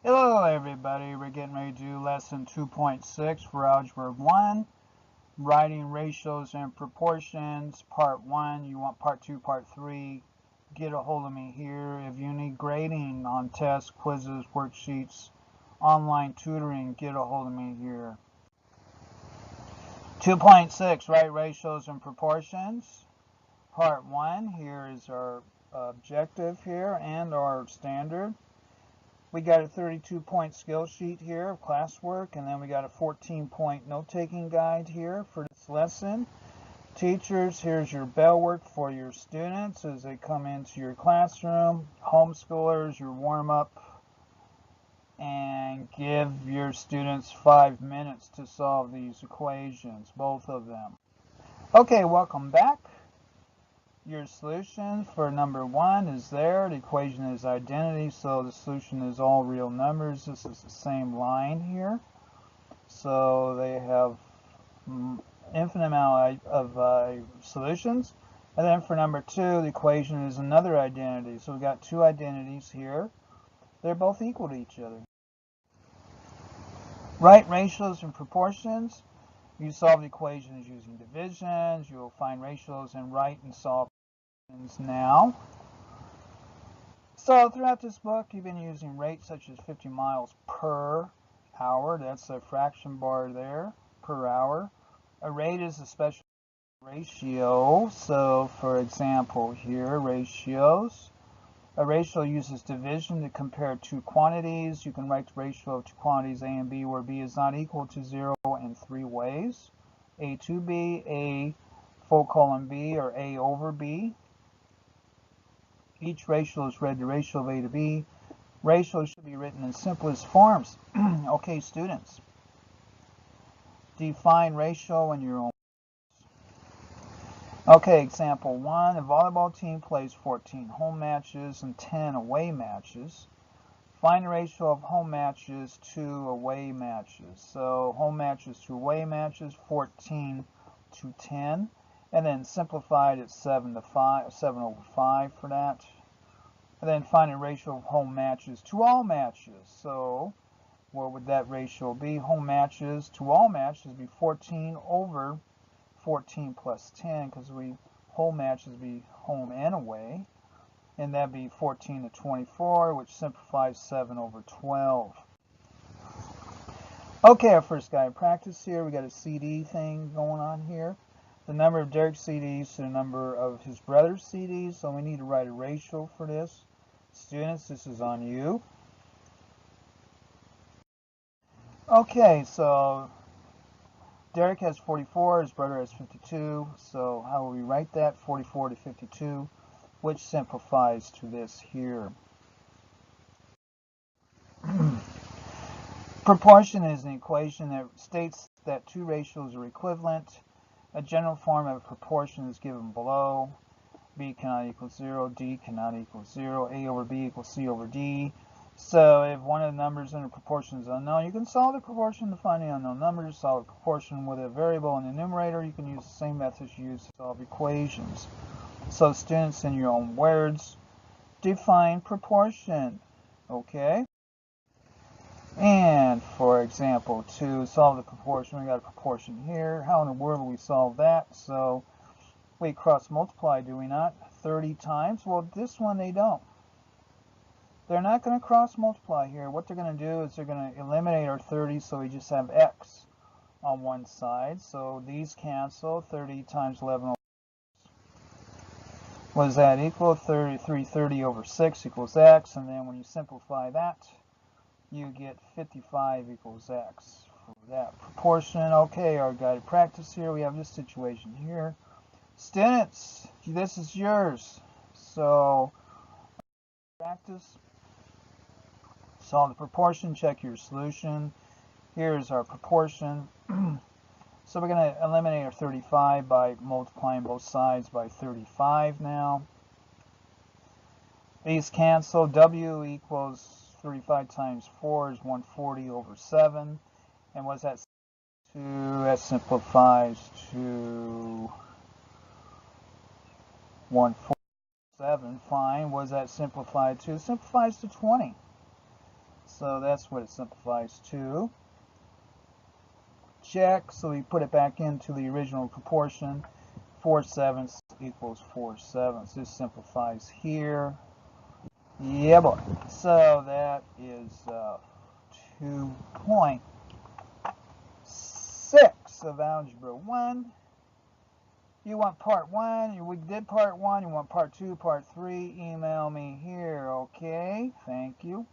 Hello everybody, we're getting ready to do lesson 2.6 for Algebra 1, writing ratios and proportions, part 1. You want part 2, part 3, get a hold of me here. If you need grading on tests, quizzes, worksheets, online tutoring, get a hold of me here. 2.6, write ratios and proportions, part 1. Here is our objective here and our standard. We got a 32-point skill sheet here of classwork, and then we got a 14-point note-taking guide here for this lesson. Teachers, here's your bell work for your students as they come into your classroom. Homeschoolers, your warm-up, and give your students 5 minutes to solve these equations, both of them. Okay, welcome back. Your solution for number 1 is there. The equation is identity, so the solution is all real numbers. This is the same line here. So they have infinite amount of solutions. And then for number 2, the equation is another identity. So we've got two identities here. They're both equal to each other. Write ratios and proportions. You solve the equations using divisions. You will find ratios and write and solve now. So throughout this book, you've been using rates such as 50 miles per hour. That's a fraction bar there, per hour. A rate is a special ratio. So for example here, ratios. A ratio uses division to compare two quantities. You can write the ratio of two quantities A and B where B is not equal to 0 in 3 ways. A to B, A full colon B, or A over B. Each ratio is read the ratio of A to B. Ratios should be written in simplest forms. Okay, students. Define ratio in your own words. Okay, example 1. A volleyball team plays 14 home matches and 10 away matches. Find the ratio of home matches to away matches. So home matches to away matches, 14 to 10. And then simplified at 7 over 5 for that. And then find a ratio of home matches to all matches. So what would that ratio be? Home matches to all matches would be 14 over 14 plus 10, because home matches be home and away. And that'd be 14 to 24, which simplifies 7 over 12. Okay, our first guide practice here. We got a CD thing going on here. The number of Derek's CDs to the number of his brother's CDs. So we need to write a ratio for this. Students, this is on you. Okay, so Derek has 44, his brother has 52. So how will we write that? 44 to 52, which simplifies to this here. Proportion is an equation that states that two ratios are equivalent. A general form of a proportion is given below. B cannot equal 0, D cannot equal 0, A over B equals C over D. So if one of the numbers in a proportion is unknown, you can solve the proportion to find the unknown numbers. Solve a proportion with a variable in the numerator. You can use the same methods you use to solve equations. So students, in your own words, define proportion. Okay? And for example, to solve the proportion, we got a proportion here. How in the world do we solve that? So we cross multiply, do we not? 30 times. Well, this one they don't. They're not going to cross multiply here. What they're going to do is they're going to eliminate our 30, so we just have x on one side. So these cancel. 30 times 11 over 6. What does that equal? 330 over 6 equals x. And then when you simplify that, you get 55 equals x for that proportion. Okay, our guided practice here. We have this situation here. Students, this is yours. So practice. Solve the proportion, check your solution. Here's our proportion. So we're going to eliminate our 35 by multiplying both sides by 35 now. These cancel. W equals 35 times 4 is 140 over 7. And what's that? That simplifies to 147. Fine. What does that simplify to? It simplifies to 20. So that's what it simplifies to. Check, so we put it back into the original proportion. 4/7 equals 4/7. This simplifies here. Yeah, boy. So that is 2.6 of Algebra 1. You want part 1, we did part 1, you want part 2, part 3, email me here, okay? Thank you.